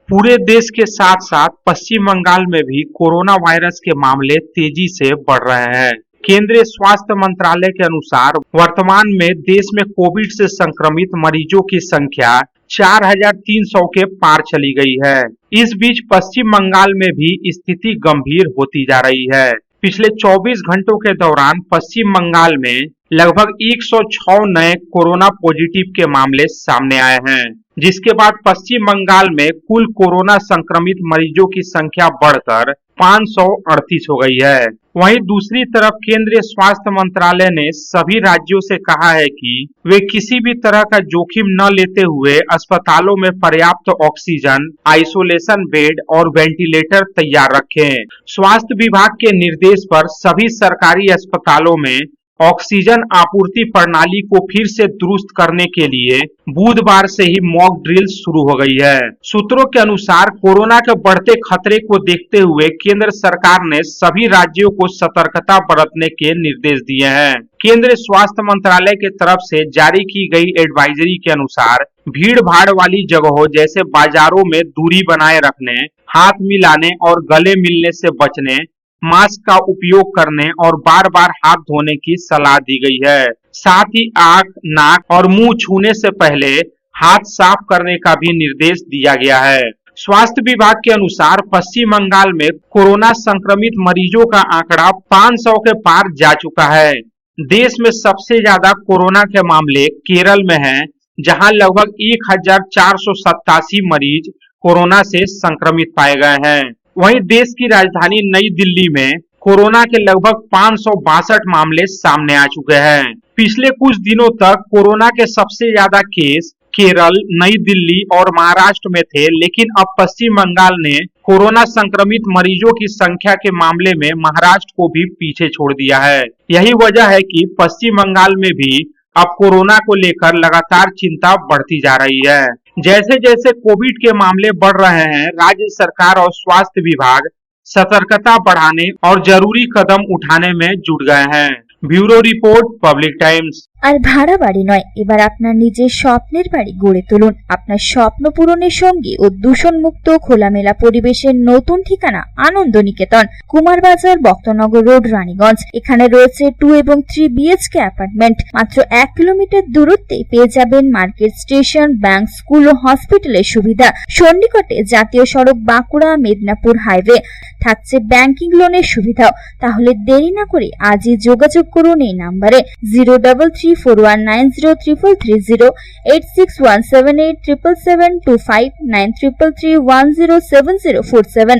पूरे देश के साथ साथ पश्चिम बंगाल में भी कोरोना वायरस के मामले तेजी से बढ़ रहे हैं। केंद्रीय स्वास्थ्य मंत्रालय के अनुसार वर्तमान में देश में कोविड से संक्रमित मरीजों की संख्या 4,300 के पार चली गई है। इस बीच पश्चिम बंगाल में भी स्थिति गंभीर होती जा रही है। पिछले 24 घंटों के दौरान पश्चिम बंगाल में लगभग 106 नए कोरोना पॉजिटिव के मामले सामने आए हैं, जिसके बाद पश्चिम बंगाल में कुल कोरोना संक्रमित मरीजों की संख्या बढ़कर 538 हो गई है। वहीं दूसरी तरफ केंद्रीय स्वास्थ्य मंत्रालय ने सभी राज्यों से कहा है कि वे किसी भी तरह का जोखिम न लेते हुए अस्पतालों में पर्याप्त ऑक्सीजन, आइसोलेशन बेड और वेंटिलेटर तैयार रखें। स्वास्थ्य विभाग के निर्देश पर सभी सरकारी अस्पतालों में ऑक्सीजन आपूर्ति प्रणाली को फिर से दुरुस्त करने के लिए बुधवार से ही मॉक ड्रिल शुरू हो गई है। सूत्रों के अनुसार कोरोना के बढ़ते खतरे को देखते हुए केंद्र सरकार ने सभी राज्यों को सतर्कता बरतने के निर्देश दिए हैं। केंद्रीय स्वास्थ्य मंत्रालय की तरफ से जारी की गई एडवाइजरी के अनुसार भीड़ भाड़ वाली जगहों जैसे बाजारों में दूरी बनाए रखने, हाथ मिलाने और गले मिलने से बचने, मास्क का उपयोग करने और बार बार हाथ धोने की सलाह दी गई है। साथ ही आंख, नाक और मुंह छूने से पहले हाथ साफ करने का भी निर्देश दिया गया है। स्वास्थ्य विभाग के अनुसार पश्चिम बंगाल में कोरोना संक्रमित मरीजों का आंकड़ा 500 के पार जा चुका है। देश में सबसे ज्यादा कोरोना के मामले केरल में हैं, जहां लगभग 1,487 मरीज कोरोना से संक्रमित पाए गए हैं। वहीं देश की राजधानी नई दिल्ली में कोरोना के लगभग 562 मामले सामने आ चुके हैं। पिछले कुछ दिनों तक कोरोना के सबसे ज्यादा केस केरल, नई दिल्ली और महाराष्ट्र में थे, लेकिन अब पश्चिम बंगाल ने कोरोना संक्रमित मरीजों की संख्या के मामले में महाराष्ट्र को भी पीछे छोड़ दिया है। यही वजह है कि पश्चिम बंगाल में भी अब कोरोना को लेकर लगातार चिंता बढ़ती जा रही है। जैसे जैसे कोविड के मामले बढ़ रहे हैं, राज्य सरकार और स्वास्थ्य विभाग सतर्कता बढ़ाने और जरूरी कदम उठाने में जुट गए हैं। Bureau report, Public Times. আর ভাড়া বাড়ি নয়, এবার আপনার নিজের স্বপ্নের বাড়ি গড়ে তুলুন। আপনার স্বপ্ন পূরণের সঙ্গে ও দূষণমুক্ত খোলামেলা পরিবেশের নতুন ঠিকানা আনন্দ নিকেতন, কুমারবাজার, বক্তনগর রোড, রানীগঞ্জ। এখানে রয়েছে 2 এবং 3 BHK অ্যাপার্টমেন্ট। মাত্র 1 কিলোমিটার দূরত্বে পেয়ে যাবেন মার্কেট, স্টেশন, ব্যাংক, স্কুল ও হসপিটালের সুবিধা। সন্নিকটে জাতীয় সড়ক বাঁকুড়া মেদিনীপুর হাইওয়ে, থাকছে ব্যাংকিং লোনের সুবিধাও। তাহলে দেরি না করে আজই যোগাযোগ করুন এই নম্বরে 03341903330, 8617877725, 9333107047।